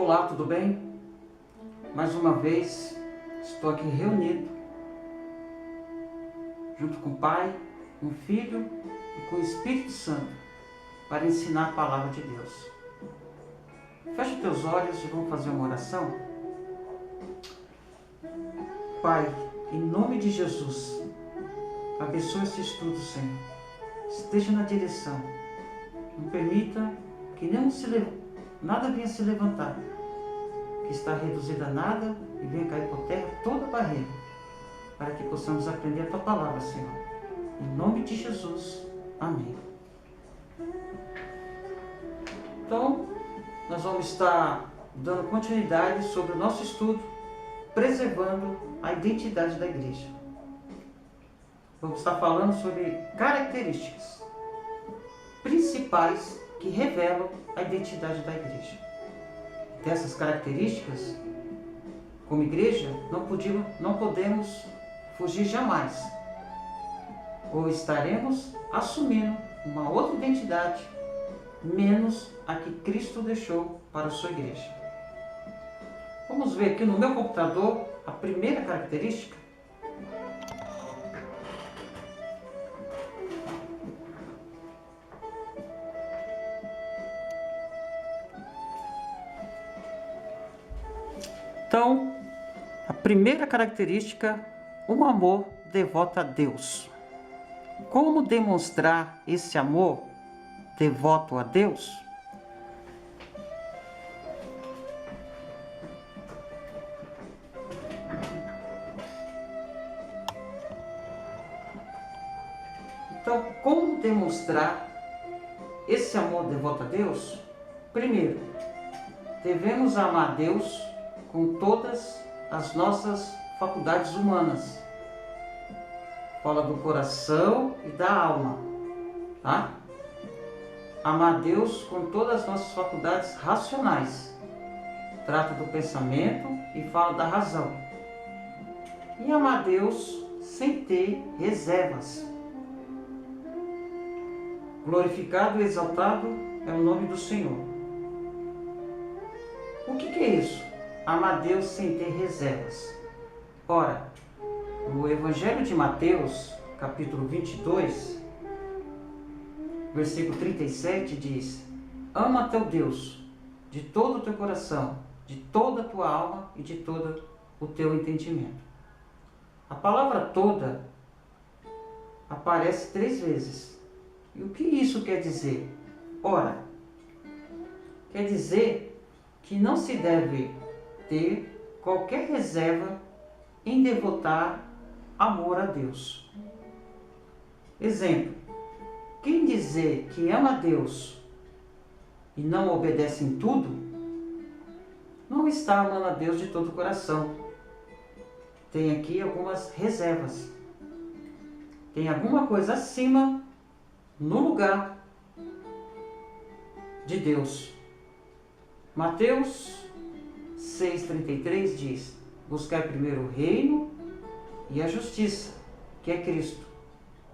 Olá, tudo bem? Mais uma vez estou aqui reunido junto com o Pai, com o Filho e com o Espírito Santo para ensinar a palavra de Deus. Feche teus olhos e vamos fazer uma oração. Pai, em nome de Jesus, abençoe esse estudo, Senhor. Esteja na direção. Não permita que nada venha se levantar, que está reduzida a nada e venha cair por terra toda barreira, para que possamos aprender a Tua palavra, Senhor. Em nome de Jesus. Amém. Então, nós vamos estar dando continuidade sobre o nosso estudo, preservando a identidade da igreja. Vamos estar falando sobre características principais que revelam a identidade da igreja. Dessas características, como igreja, não podemos fugir jamais. Ou estaremos assumindo uma outra identidade, menos a que Cristo deixou para a sua igreja. Vamos ver aqui no meu computador a primeira característica. Então, a primeira característica, um amor devoto a Deus. Como demonstrar esse amor devoto a Deus? Então, como demonstrar esse amor devoto a Deus? Primeiro, devemos amar a Deus com todas as nossas faculdades humanas. Fala do coração e da alma, tá? Amar a Deus com todas as nossas faculdades racionais. Trata do pensamento e fala da razão. E amar a Deus sem ter reservas. Glorificado e exaltado é o nome do Senhor. O que é isso? Amar a Deus sem ter reservas. Ora, no Evangelho de Mateus, capítulo 22, versículo 37 diz: ama teu Deus de todo o teu coração, de toda a tua alma e de todo o teu entendimento. A palavra toda aparece 3 vezes. E o que isso quer dizer? Ora, quer dizer que não se deve ter qualquer reserva em devotar amor a Deus. Exemplo, quem dizer que ama a Deus e não obedece em tudo, não está amando a Deus de todo o coração. Tem aqui algumas reservas. Tem alguma coisa acima, no lugar de Deus. Mateus 6,33 diz: buscar primeiro o reino e a justiça, que é Cristo,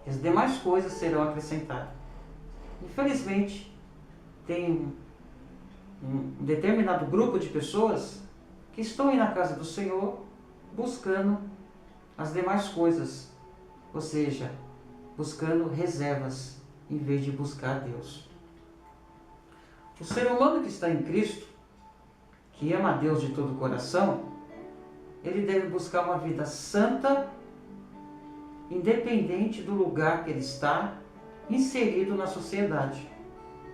e as demais coisas serão acrescentadas. Infelizmente, tem um determinado grupo de pessoas que estão aí na casa do Senhor buscando as demais coisas, ou seja, buscando reservas em vez de buscar a Deus. O ser humano que está em Cristo, que ama a Deus de todo o coração, ele deve buscar uma vida santa, independente do lugar que ele está inserido na sociedade.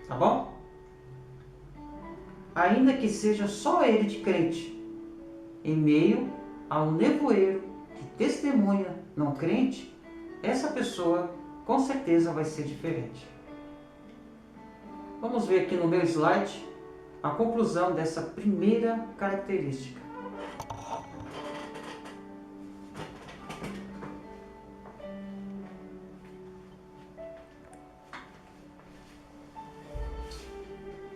Tá bom? Ainda que seja só ele de crente, em meio a um nevoeiro que testemunha não crente, essa pessoa com certeza vai ser diferente. Vamos ver aqui no meu slide a conclusão dessa primeira característica.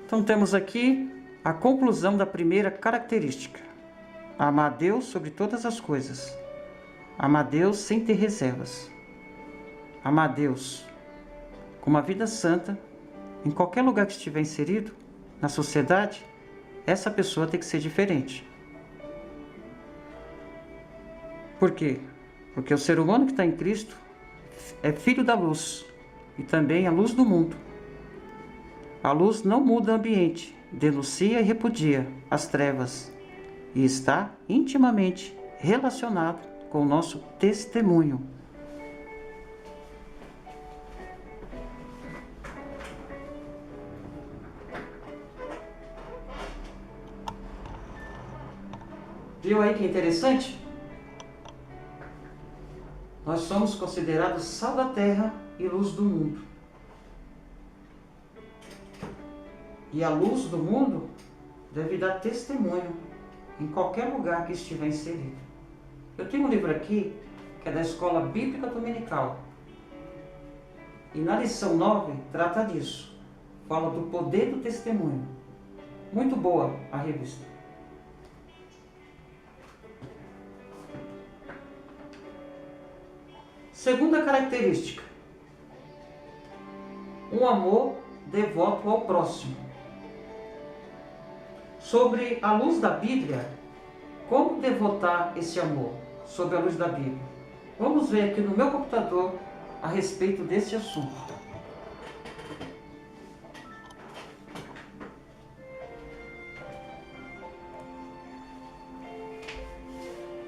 Então temos aqui a conclusão da primeira característica: amar a Deus sobre todas as coisas. Amar a Deus sem ter reservas. Amar a Deus com uma vida santa, em qualquer lugar que estiver inserido, na sociedade, essa pessoa tem que ser diferente. Por quê? Porque o ser humano que está em Cristo é filho da luz e também a luz do mundo. A luz não muda o ambiente, denuncia e repudia as trevas e está intimamente relacionado com o nosso testemunho. Viu aí que interessante? Nós somos considerados sal da terra e luz do mundo. E a luz do mundo deve dar testemunho em qualquer lugar que estiver inserido. Eu tenho um livro aqui que é da Escola Bíblica Dominical. E na lição 9 trata disso. Fala do poder do testemunho. Muito boa a revista. Segunda característica: um amor devoto ao próximo. Sobre a luz da Bíblia, como devotar esse amor sob a luz da Bíblia? Vamos ver aqui no meu computador a respeito desse assunto.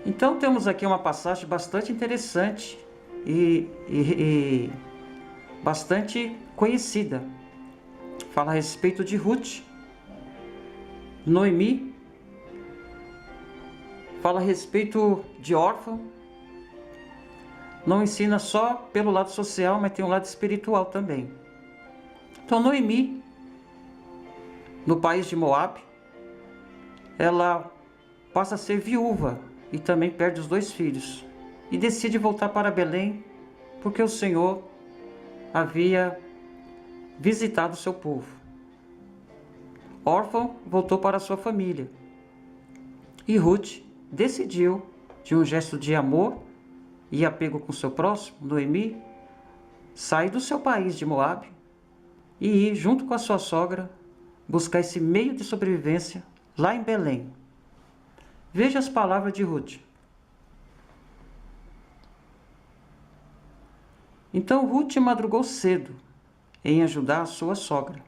Então temos aqui uma passagem bastante interessante e bastante conhecida. Fala a respeito de Ruth. Noemi fala a respeito de órfão. Não ensina só pelo lado social, mas tem um lado espiritual também. Então Noemi, no país de Moabe, ela passa a ser viúva e também perde os 2 filhos. E decide voltar para Belém, porque o Senhor havia visitado o seu povo. Órfão voltou para sua família. E Ruth decidiu, de um gesto de amor e apego com seu próximo, Noemi, sair do seu país de Moabe e ir, junto com a sua sogra, buscar esse meio de sobrevivência lá em Belém. Veja as palavras de Ruth. Então Ruth madrugou cedo em ajudar a sua sogra,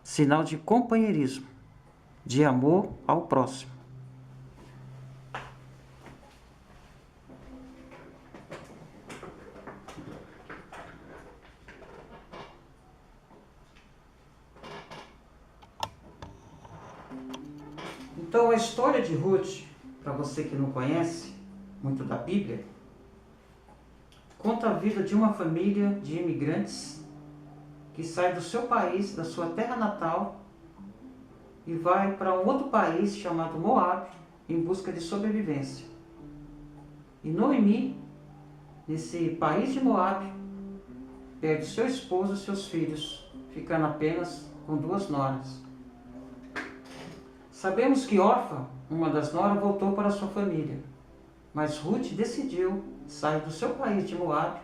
sinal de companheirismo, de amor ao próximo. Então a história de Ruth, para você que não conhece muito da Bíblia, conta a vida de uma família de imigrantes que sai do seu país, da sua terra natal, e vai para um outro país chamado Moabe, em busca de sobrevivência. E Noemi, nesse país de Moabe, perde seu esposo e seus filhos, ficando apenas com 2 noras. Sabemos que Orfa, uma das noras, voltou para sua família, mas Ruth decidiu sair do seu país de Moabe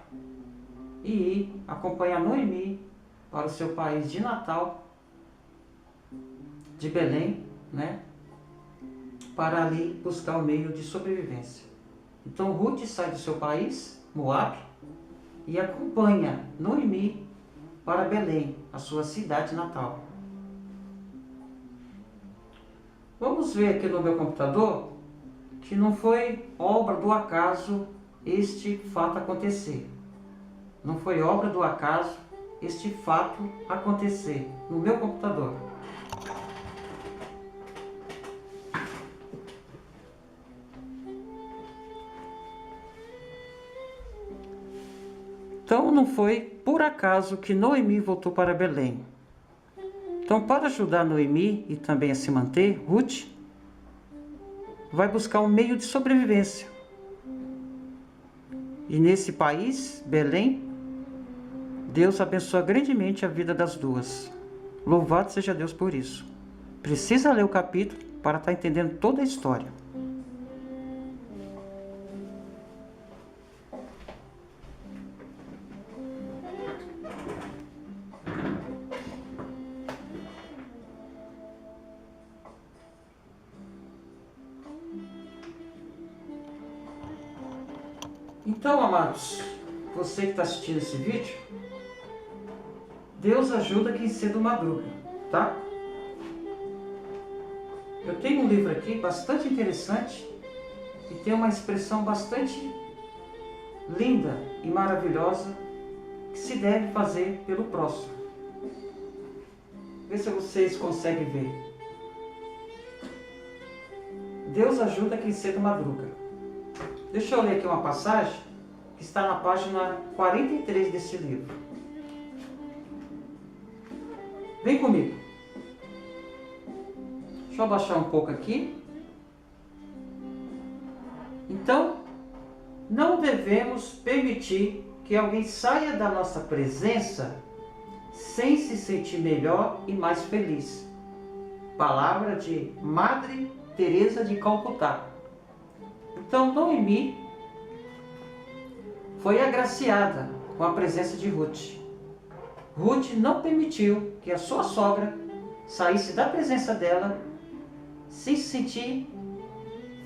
e ir acompanhar Noemi para o seu país de Natal, de Belém, para ali buscar o meio de sobrevivência. Então Ruth sai do seu país, Moabe, e acompanha Noemi para Belém, a sua cidade natal. Vamos ver aqui no meu computador que não foi obra do acaso este fato acontecer. Não foi obra do acaso este fato acontecer no meu computador. Então não foi por acaso que Noemi voltou para Belém. Então, para ajudar Noemi e também a se manter, Ruth vai buscar um meio de sobrevivência. E nesse país, Belém, Deus abençoa grandemente a vida das duas. Louvado seja Deus por isso. Precisa ler o capítulo para estar entendendo toda a história. Então, amados, você que está assistindo esse vídeo, Deus ajuda quem cedo madruga, tá? Eu tenho um livro aqui bastante interessante e tem uma expressão bastante linda e maravilhosa que se deve fazer pelo próximo. Vê se vocês conseguem ver. Deus ajuda quem cedo madruga. Deixa eu ler aqui uma passagem que está na página 43 desse livro. Vem comigo. Deixa eu abaixar um pouco aqui. Então, não devemos permitir que alguém saia da nossa presença sem se sentir melhor e mais feliz. Palavra de Madre Teresa de Calcutá. Então, Noemi foi agraciada com a presença de Ruth. Ruth não permitiu que a sua sogra saísse da presença dela sem se sentir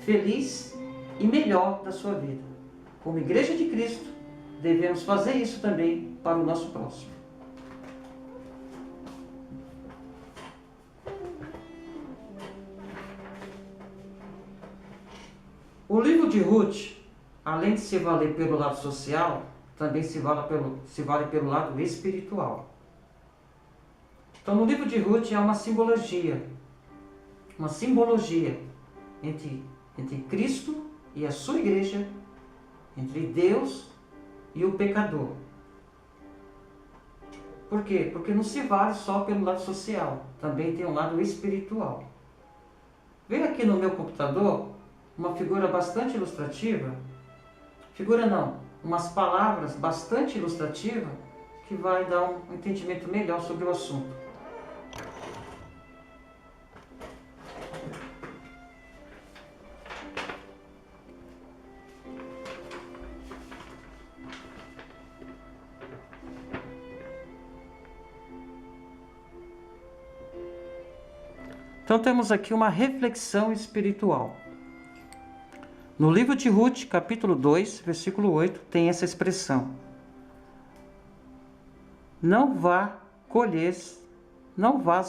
feliz e melhor da sua vida. Como Igreja de Cristo, devemos fazer isso também para o nosso próximo. O livro de Ruth, além de se valer pelo lado social, também se vale pelo lado espiritual. Então, no livro de Ruth há uma simbologia entre Cristo e a sua igreja, entre Deus e o pecador. Por quê? Porque não se vale só pelo lado social, também tem um lado espiritual. Veio aqui no meu computador uma figura bastante ilustrativa, umas palavras bastante ilustrativas que vai dar um entendimento melhor sobre o assunto. Então temos aqui uma reflexão espiritual. No livro de Ruth, capítulo 2, versículo 8, tem essa expressão: não vás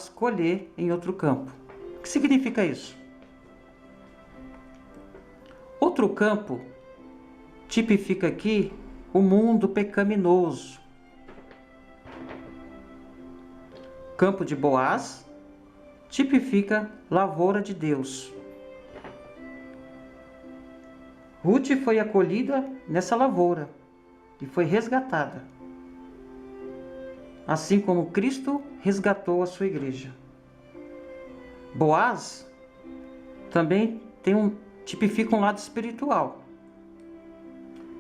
colher em outro campo. O que significa isso? Outro campo tipifica aqui o mundo pecaminoso. Campo de Boaz tipifica lavoura de Deus. Ruth foi acolhida nessa lavoura e foi resgatada, assim como Cristo resgatou a sua igreja. Boaz também tipifica um lado espiritual.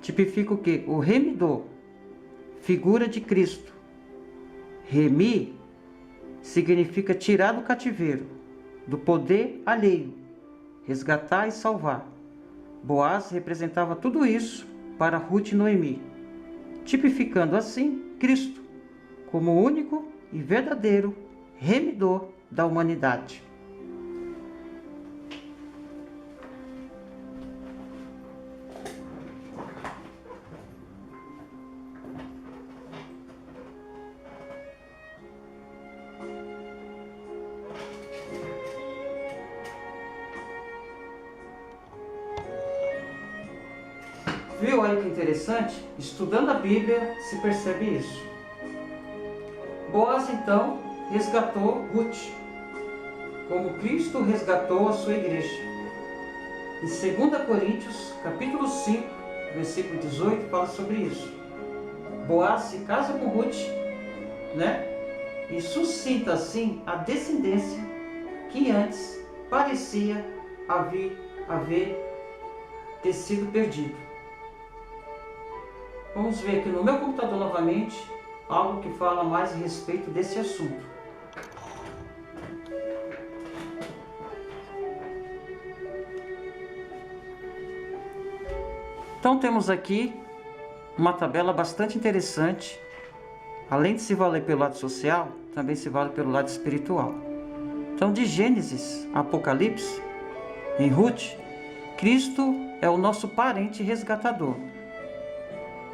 Tipifica o quê? O remidor, figura de Cristo. Remir significa tirar do cativeiro, do poder alheio, resgatar e salvar. Boaz representava tudo isso para Ruth e Noemi, tipificando assim Cristo como o único e verdadeiro remidor da humanidade. Viu aí que interessante? Estudando a Bíblia se percebe isso. Boaz então resgatou Ruth, como Cristo resgatou a sua igreja. Em 2 Coríntios, capítulo 5, versículo 18, fala sobre isso. Boaz se casa com Ruth, e suscita assim a descendência que antes parecia haver ter sido perdido. Vamos ver aqui no meu computador novamente algo que fala mais a respeito desse assunto. Então temos aqui uma tabela bastante interessante. Além de se valer pelo lado social, também se vale pelo lado espiritual. Então, de Gênesis a Apocalipse, em Ruth, Cristo é o nosso parente resgatador.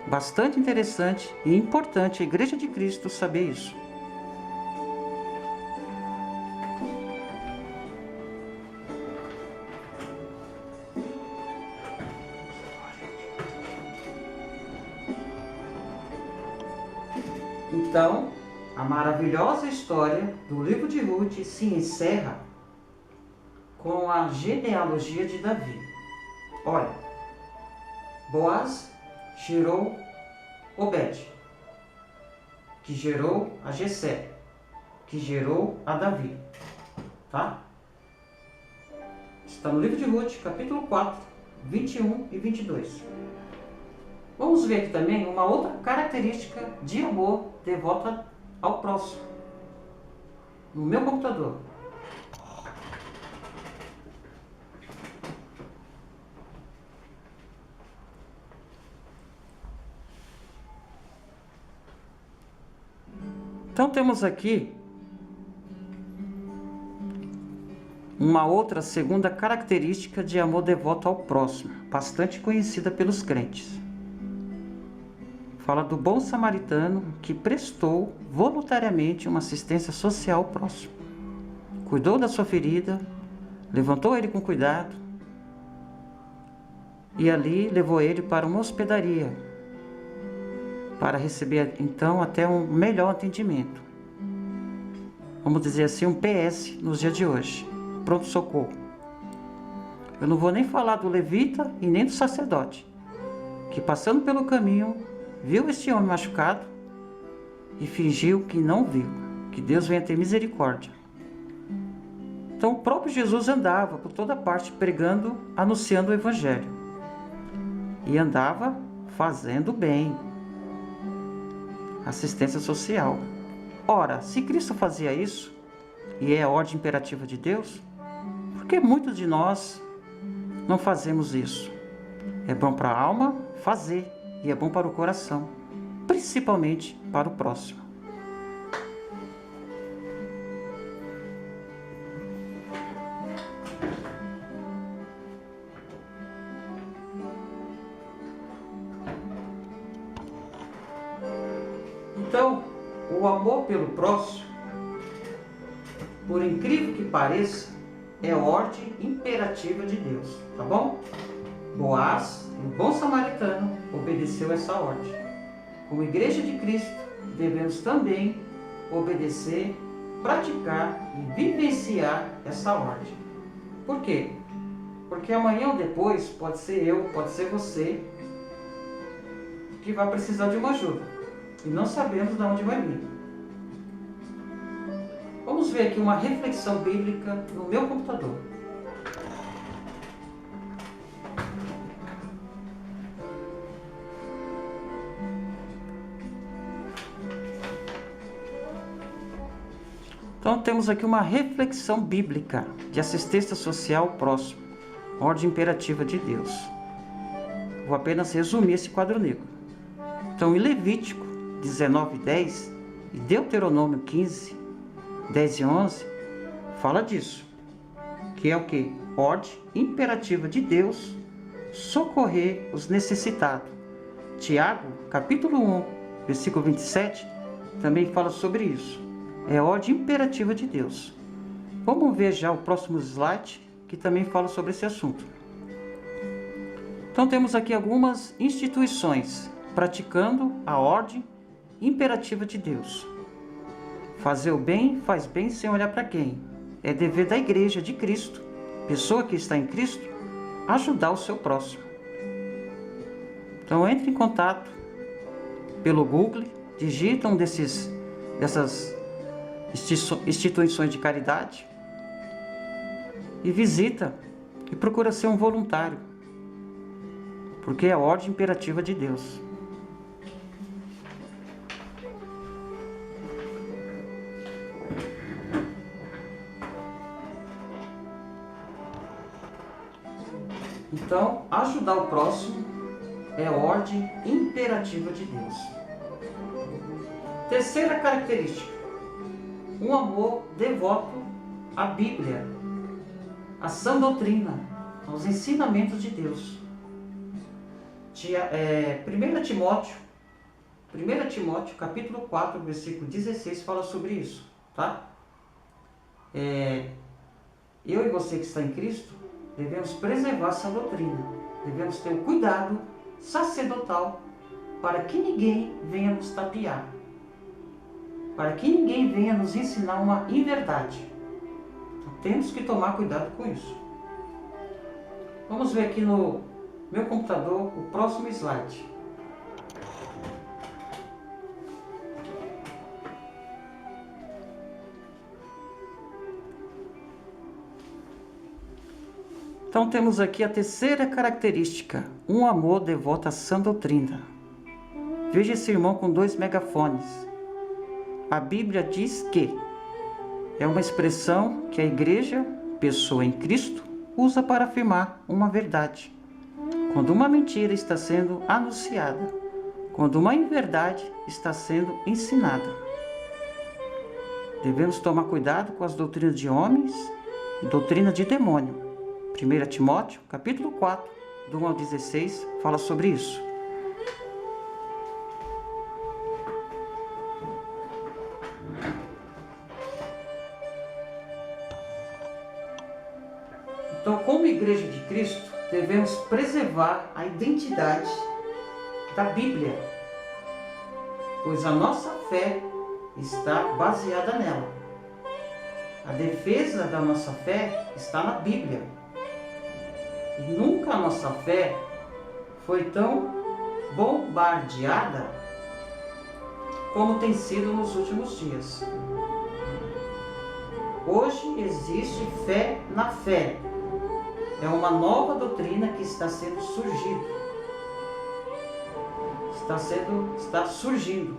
Bastante interessante e importante a Igreja de Cristo saber isso. Então, a maravilhosa história do livro de Ruth se encerra com a genealogia de Davi. Olha, Boaz gerou Obed, que gerou a Jessé, que gerou a Davi. Tá? Está no livro de Ruth, capítulo 4, 21 e 22. Vamos ver aqui também uma outra característica de amor devoto ao próximo. No meu computador. Então temos aqui uma outra segunda característica de amor devoto ao próximo, bastante conhecida pelos crentes. Fala do bom samaritano que prestou voluntariamente uma assistência social ao próximo. Cuidou da sua ferida, levantou ele com cuidado e ali levou ele para uma hospedaria para receber então até um melhor atendimento. Vamos dizer assim, um PS nos dias de hoje. Pronto-socorro. Eu não vou nem falar do levita e nem do sacerdote, que passando pelo caminho viu este homem machucado e fingiu que não viu. Que Deus venha ter misericórdia. Então o próprio Jesus andava por toda parte pregando, anunciando o Evangelho. E andava fazendo bem. Assistência social. Ora, se Cristo fazia isso, e é a ordem imperativa de Deus, por que muitos de nós não fazemos isso? É bom para a alma fazer, e é bom para o coração, principalmente para o próximo. Então, o amor pelo próximo, por incrível que pareça, é ordem imperativa de Deus, tá bom? Boaz, o bom samaritano, obedeceu essa ordem. Como Igreja de Cristo, devemos também obedecer, praticar e vivenciar essa ordem. Por quê? Porque amanhã ou depois, pode ser eu, pode ser você, que vai precisar de uma ajuda. E não sabemos de onde vai vir. Vamos ver aqui uma reflexão bíblica no meu computador. Então temos aqui uma reflexão bíblica de assistência social ao próximo, ordem imperativa de Deus. Vou apenas resumir esse quadro negro. Então em Levítico 19:10 e Deuteronômio 15, 10 e 11, fala disso. Que é o que? Ordem imperativa de Deus, socorrer os necessitados. Tiago, capítulo 1, versículo 27, também fala sobre isso. É ordem imperativa de Deus. Vamos ver já o próximo slide, que também fala sobre esse assunto. Então temos aqui algumas instituições praticando a ordem imperativa de Deus. Fazer o bem, faz bem sem olhar para quem. É dever da Igreja de Cristo, pessoa que está em Cristo, ajudar o seu próximo. Então entre em contato pelo Google, digita um dessas instituições de caridade e visita e procura ser um voluntário, porque é a ordem imperativa de Deus. Então, ajudar o próximo é a ordem imperativa de Deus. Terceira característica: um amor devoto à Bíblia, à sã doutrina, aos ensinamentos de Deus. 1 Timóteo, capítulo 4, versículo 16, fala sobre isso, tá? Eu e você que está em Cristo, devemos preservar essa doutrina, devemos ter o cuidado sacerdotal para que ninguém venha nos tapear, para que ninguém venha nos ensinar uma inverdade. Então, temos que tomar cuidado com isso. Vamos ver aqui no meu computador o próximo slide. Então temos aqui a terceira característica, um amor devoto à sã doutrina. Veja esse irmão com 2 megafones. A Bíblia diz que é uma expressão que a igreja, pessoa em Cristo, usa para afirmar uma verdade. Quando uma mentira está sendo anunciada, quando uma inverdade está sendo ensinada. Devemos tomar cuidado com as doutrinas de homens e doutrina de demônio. 1 Timóteo, capítulo 4, do 1 ao 16, fala sobre isso. Então, como Igreja de Cristo, devemos preservar a identidade da Bíblia, pois a nossa fé está baseada nela. A defesa da nossa fé está na Bíblia. E nunca a nossa fé foi tão bombardeada como tem sido nos últimos dias. Hoje existe fé na fé. É uma nova doutrina que está sendo surgindo. Está surgindo.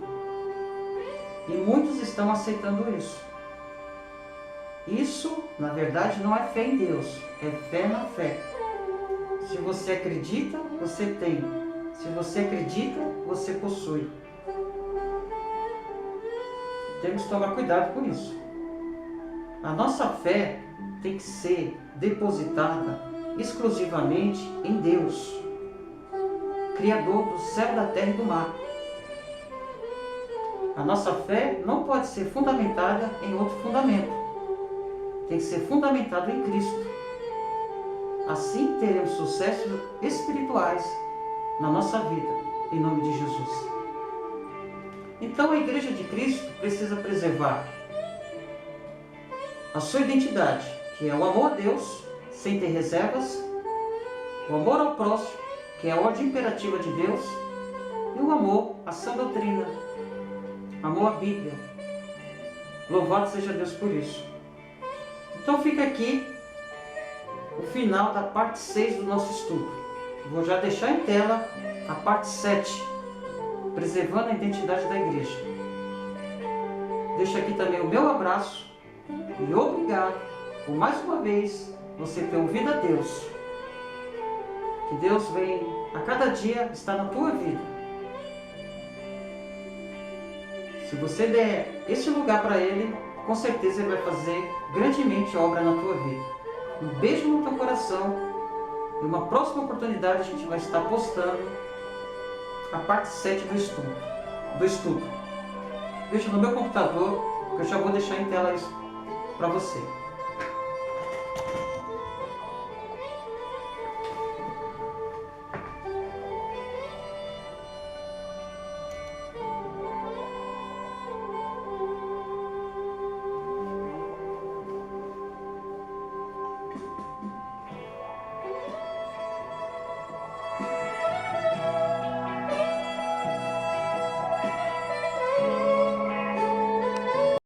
E muitos estão aceitando isso. Isso, na verdade, não é fé em Deus, é fé na fé. Se você acredita, você tem. Se você acredita, você possui. Temos que tomar cuidado com isso. A nossa fé tem que ser depositada exclusivamente em Deus, Criador do céu, da terra e do mar. A nossa fé não pode ser fundamentada em outro fundamento. Tem que ser fundamentada em Cristo. Assim teremos sucessos espirituais na nossa vida, em nome de Jesus. Então a Igreja de Cristo precisa preservar a sua identidade, que é o amor a Deus, sem ter reservas, o amor ao próximo, que é a ordem imperativa de Deus, e o amor à sã doutrina, amor à Bíblia. Louvado seja Deus por isso. Então fica aqui o final da parte 6 do nosso estudo. Vou já deixar em tela a parte 7, preservando a identidade da igreja. Deixo aqui também o meu abraço e obrigado por mais uma vez você ter ouvido a Deus. Que Deus vem a cada dia estar na tua vida. Se você der esse lugar para Ele, com certeza Ele vai fazer grandemente obra na tua vida. Um beijo no teu coração. E uma próxima oportunidade a gente vai estar postando a parte 7 do estudo. Veja no meu computador, que eu já vou deixar em tela isso para você.